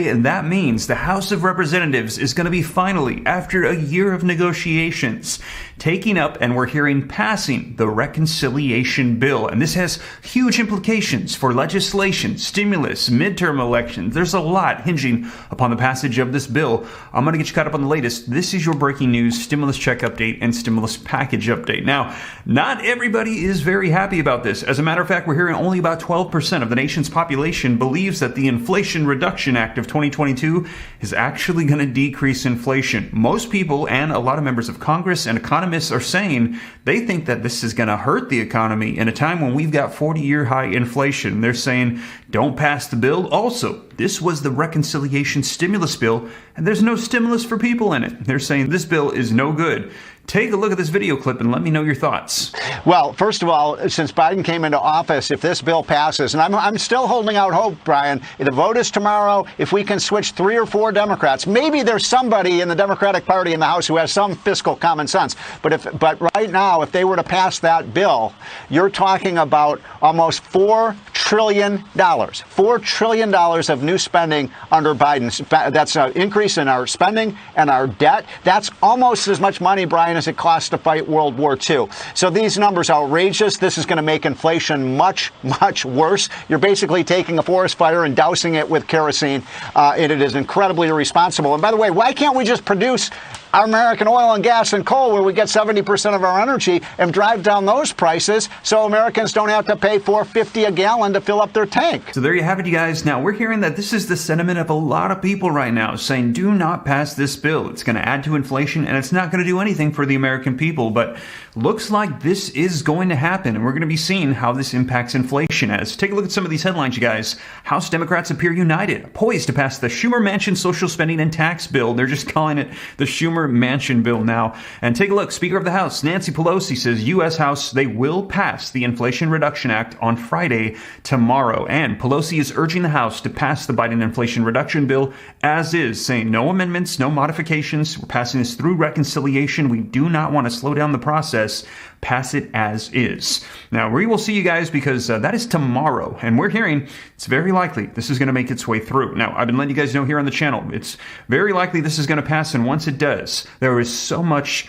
today, that means the House of Representatives is going to be finally, after a year of negotiations, taking up, and we're hearing passing, the reconciliation bill. And this has huge implications for legislation, stimulus, midterm elections. There's a lot hinging upon the passage of this bill. I'm going to get you caught up on the latest. This is your breaking news, stimulus check update, and stimulus package update. Now, not everybody is very happy about this. As a matter of fact, we're hearing only about 12% of the nation's population believes that the Inflation Reduction Act of 2022 is actually going to decrease inflation. Most people and a lot of members of Congress and economists are saying they think that this is going to hurt the economy in a time when we've got 40-year high inflation. They're saying don't pass the bill. Also, this was the reconciliation stimulus bill, and there's no stimulus for people in it. They're saying this bill is no good. Take a look at this video clip and let me know your thoughts. Well, first of all, since Biden came into office, if this bill passes, and I'm still holding out hope, Brian, the vote is tomorrow. If we can switch 3 or 4 Democrats, maybe there's somebody in the Democratic Party in the House who has some fiscal common sense. But right now, if they were to pass that bill, you're talking about almost $4 trillion. $4 trillion of new spending under Biden. That's an increase in our spending and our debt. That's almost as much money, Brian, as it costs to fight World War II. So these numbers are outrageous. This is going to make inflation much, much worse. You're basically taking a forest fire and dousing it with kerosene, and it is incredibly irresponsible. And by the way, why can't we just produce our American oil and gas and coal, where we get 70% of our energy, and drive down those prices so Americans don't have to pay $4.50 a gallon to fill up their tank? So there you have it, you guys. Now, we're hearing that this is the sentiment of a lot of people right now, saying do not pass this bill. It's going to add to inflation, and it's not going to do anything for the American people. But looks like this is going to happen, and we're going to be seeing how this impacts inflation. As take a look at some of these headlines, you guys. House Democrats appear united, poised to pass the Schumer-Manchin social spending and tax bill. They're just calling it the Schumer-Manchin bill now. And take a look. Speaker of the House, Nancy Pelosi, says U.S. House, they will pass the Inflation Reduction Act on Friday, tomorrow. And Pelosi is urging the House to pass the Biden Inflation Reduction bill as is, saying no amendments, no modifications. We're passing this through reconciliation. We do not want to slow down the process. Pass it as is. Now, we will see you guys, because that is tomorrow, and we're hearing it's very likely this is going to make its way through. Now, I've been letting you guys know here on the channel, it's very likely this is going to pass, and once it does, there is so much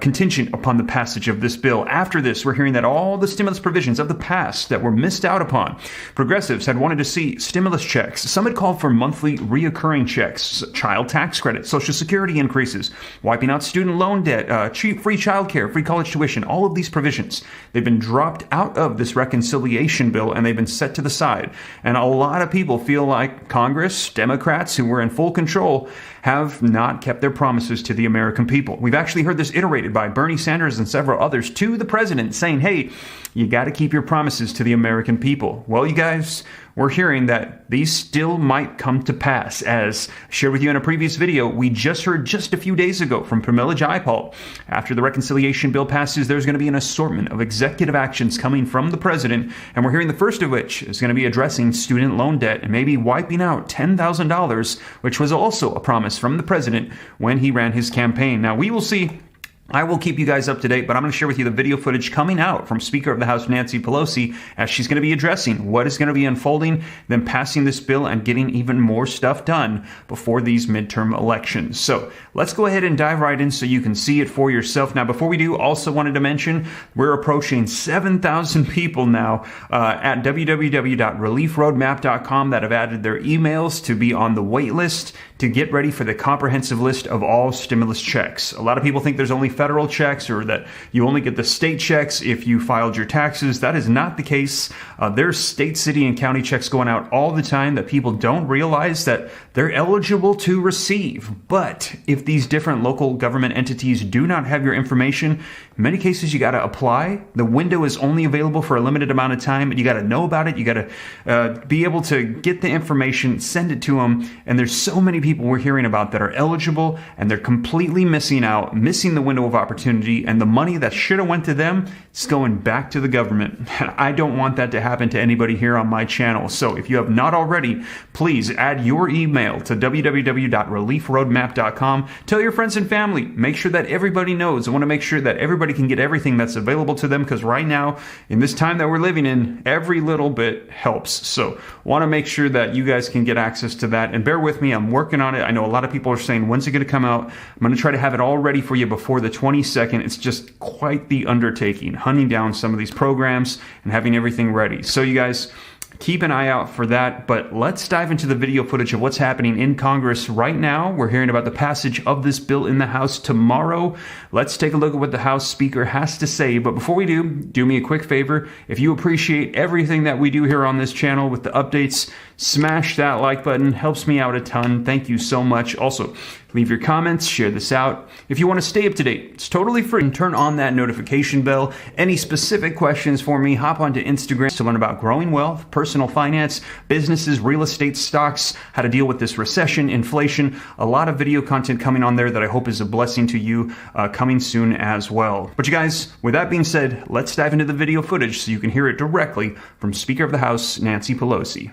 contingent upon the passage of this bill. After this, we're hearing that all the stimulus provisions of the past that were missed out upon, progressives had wanted to see stimulus checks. Some had called for monthly reoccurring checks, child tax credit, Social Security increases, wiping out student loan debt, cheap free childcare, free college tuition, all of these provisions. They've been dropped out of this reconciliation bill, and they've been set to the side. And a lot of people feel like Congress, Democrats who were in full control, have not kept their promises to the American people. We've actually heard this iterated by Bernie Sanders and several others to the president, saying, hey, you got to keep your promises to the American people. Well, you guys, we're hearing that these still might come to pass. As shared with you in a previous video, we just heard just a few days ago from Pramila Jayapal. After the reconciliation bill passes, there's going to be an assortment of executive actions coming from the president, and we're hearing the first of which is going to be addressing student loan debt and maybe wiping out $10,000, which was also a promise from the president when he ran his campaign. Now, we will see. I will keep you guys up to date, but I'm going to share with you the video footage coming out from Speaker of the House Nancy Pelosi, as she's going to be addressing what is going to be unfolding, then passing this bill and getting even more stuff done before these midterm elections. So let's go ahead and dive right in so you can see it for yourself. Now, before we do, also wanted to mention we're approaching 7,000 people now at www.reliefroadmap.com that have added their emails to be on the wait list to get ready for the comprehensive list of all stimulus checks. A lot of people think there's only federal checks, or that you only get the state checks if you filed your taxes. That is not the case. There's state, city, and county checks going out all the time that people don't realize that they're eligible to receive. But if these different local government entities do not have your information, in many cases you got to apply. The window is only available for a limited amount of time, but you got to know about it. You got to be able to get the information, send it to them. And there's so many people we're hearing about that are eligible, and they're completely missing the window window of opportunity, and the money that should have went to them, it's going back to the government. I don't want that to happen to anybody here on my channel. So if you have not already, please add your email to www.reliefroadmap.com. Tell your friends and family. Make sure that everybody knows. I want to make sure that everybody can get everything that's available to them, because right now, in this time that we're living in, every little bit helps. So want to make sure that you guys can get access to that. And bear with me, I'm working on it. I know a lot of people are saying, when's it going to come out? I'm going to try to have it all ready for you before the 22nd. It's just quite the undertaking, hunting down some of these programs and having everything ready. So you guys, keep an eye out for that, but let's dive into the video footage of what's happening in Congress right now. We're hearing about the passage of this bill in the House tomorrow. Let's take a look at what the House Speaker has to say. But before we do me a quick favor. If you appreciate everything that we do here on this channel with the updates, smash that like button. Helps me out a ton. Thank you so much. Also, leave your comments, share this out. If you want to stay up to date, it's totally free. And turn on that notification bell. Any specific questions for me, hop onto Instagram to learn about growing wealth, personal finance, businesses, real estate, stocks, how to deal with this recession, inflation. A lot of video content coming on there that I hope is a blessing to you coming soon as well. But you guys, with that being said, let's dive into the video footage so you can hear it directly from Speaker of the House, Nancy Pelosi.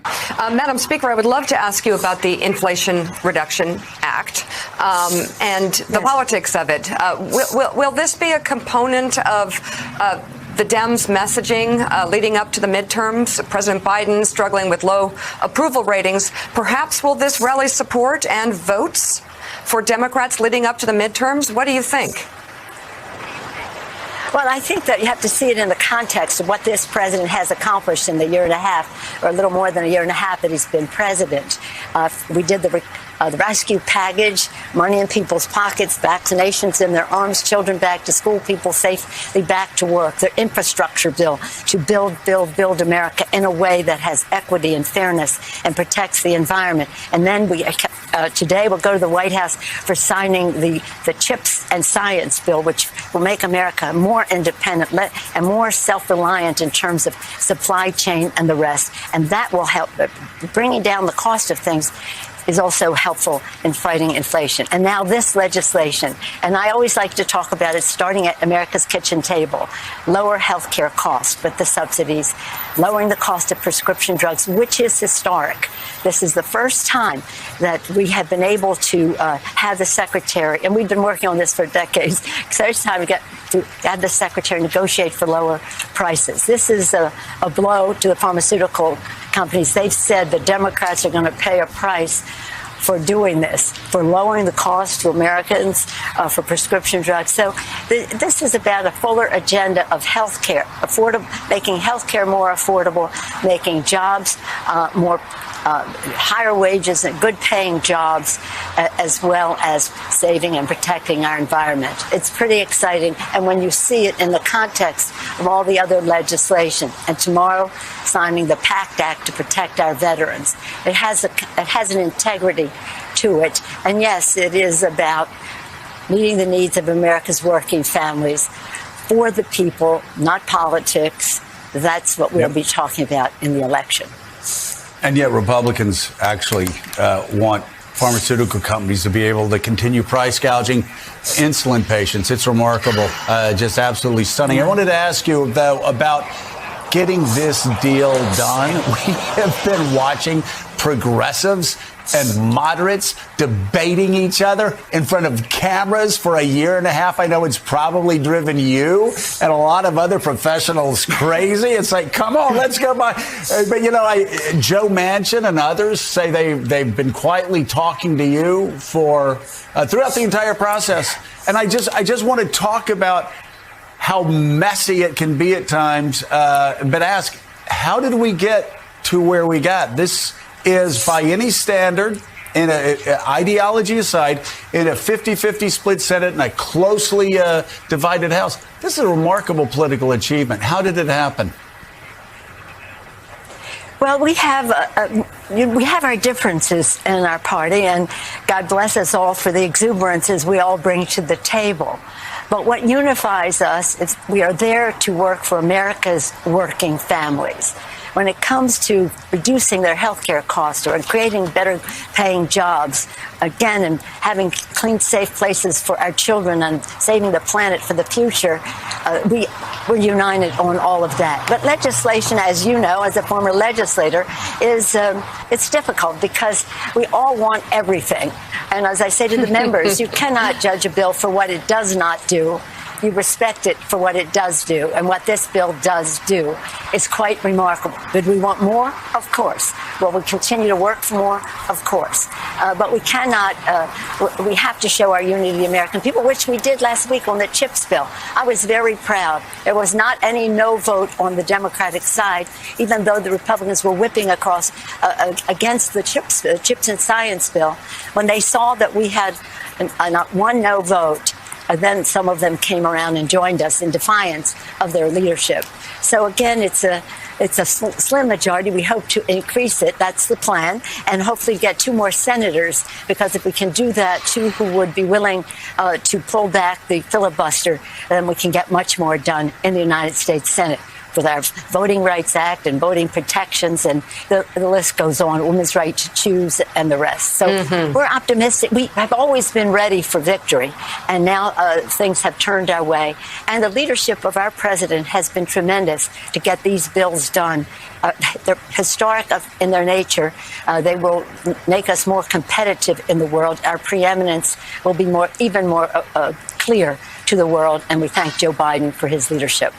Madam Speaker, I would love to ask you about the Inflation Reduction Act and the politics of it. Will this be a component of the Dems' messaging leading up to the midterms? President Biden struggling with low approval ratings. Perhaps will this rally support and votes for Democrats leading up to the midterms? What do you think? Well, I think that you have to see it in the context of what this president has accomplished in the year and a half, or a little more than a year and a half that he's been president. We did the rescue package, money in people's pockets, vaccinations in their arms, children back to school, people safely back to work, the infrastructure bill to build America in a way that has equity and fairness and protects the environment. And then today we'll go to the White House for signing the CHIPS and Science bill, which will make America more independent and more self-reliant in terms of supply chain and the rest. And that will help bringing down the cost of things is also helpful in fighting inflation. And now this legislation, and I always like to talk about it starting at America's kitchen table, lower health care costs with the subsidies, lowering the cost of prescription drugs, which is historic. This is the first time that we have been able to have the secretary, and we've been working on this for decades, so it's time to have the secretary negotiate for lower prices. This is a blow to the pharmaceutical companies. They've said the Democrats are going to pay a price for doing this, for lowering the cost to Americans for prescription drugs. So this is about a fuller agenda of health care, making health care more affordable, making jobs more higher wages and good paying jobs, as well as saving and protecting our environment. It's pretty exciting. And when you see it in the context of all the other legislation, and tomorrow signing the PACT Act to protect our veterans, it has an integrity to it. And yes, it is about meeting the needs of America's working families for the people, not politics. That's what we'll be talking about in the election. And yet Republicans actually want pharmaceutical companies to be able to continue price gouging insulin patients. It's remarkable, just absolutely stunning. I wanted to ask you, though, about getting this deal done. We have been watching progressives and moderates debating each other in front of cameras for a year and a half. I know it's probably driven you and a lot of other professionals crazy. It's like, come on, let's go by. But, you know, Joe Manchin and others say they've been quietly talking to you for throughout the entire process. And I just want to talk about how messy it can be at times, but ask, how did we get to where we got? This is, by any standard, in ideology aside, in a 50-50 split Senate and a closely divided House. This is a remarkable political achievement. How did it happen? Well, we have our differences in our party, and God bless us all for the exuberances we all bring to the table. But what unifies us is we are there to work for America's working families. when it comes to reducing their health care costs or creating better paying jobs, again, and having clean, safe places for our children and saving the planet for the future, we're united on all of that. But legislation, as you know, as a former legislator, is it's difficult because we all want everything. And as I say to the members, you cannot judge a bill for what it does not do. You respect it for what it does do, and what this bill does do is quite remarkable. Did we want more? Of course. Will we continue to work for more? Of course. But we cannot, we have to show our unity to the American people, which we did last week on the CHIPS bill. I was very proud. There was not any no vote on the Democratic side, even though the Republicans were whipping across against the CHIPS and Science bill. When they saw that we had not one no vote, then some of them came around and joined us in defiance of their leadership. So again, it's a slim majority. We hope to increase it. That's the plan. And hopefully get 2 more senators, because if we can do that, 2 who would be willing to pull back the filibuster, then we can get much more done in the United States Senate with our Voting Rights Act and voting protections, and the list goes on, women's right to choose and the rest. So we're optimistic. We have always been ready for victory, and now things have turned our way. And the leadership of our president has been tremendous to get these bills done. They're historic in their nature. They will make us more competitive in the world. Our preeminence will be even more clear to the world, and we thank Joe Biden for his leadership.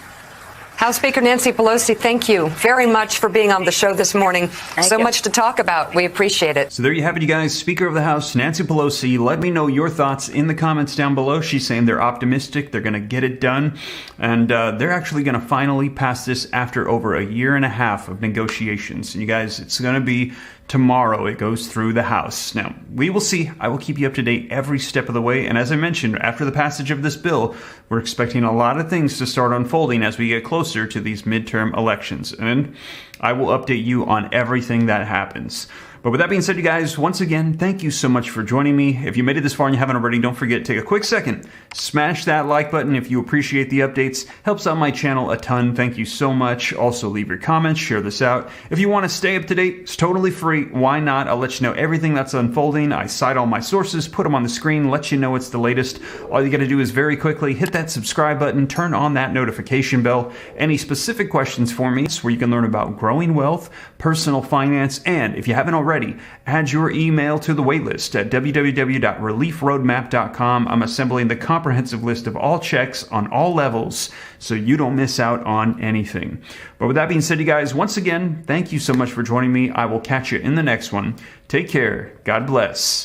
House Speaker Nancy Pelosi, thank you very much for being on the show this morning. So much to talk about. We appreciate it. So there you have it, you guys. Speaker of the House, Nancy Pelosi. Let me know your thoughts in the comments down below. She's saying they're optimistic. They're going to get it done. And they're actually going to finally pass this after over a year and a half of negotiations. And you guys, it's going to be tomorrow. It goes through the House. Now, we will see. I will keep you up to date every step of the way. And as I mentioned, after the passage of this bill, we're expecting a lot of things to start unfolding as we get closer to these midterm elections. And I will update you on everything that happens. But with that being said, you guys, once again, thank you so much for joining me. If you made it this far and you haven't already, don't forget, take a quick second, smash that like button if you appreciate the updates. Helps out my channel a ton. Thank you so much. Also, leave your comments, share this out. If you want to stay up to date, it's totally free. Why not? I'll let you know everything that's unfolding. I cite all my sources, put them on the screen, let you know it's the latest. All you got to do is very quickly hit that subscribe button, turn on that notification bell. Any specific questions for me, where you can learn about growing wealth, personal finance, and if you haven't already, add your email to the waitlist at www.reliefroadmap.com. I'm assembling the comprehensive list of all checks on all levels so you don't miss out on anything. But with that being said, you guys, once again, thank you so much for joining me. I will catch you in the next one. Take care. God bless.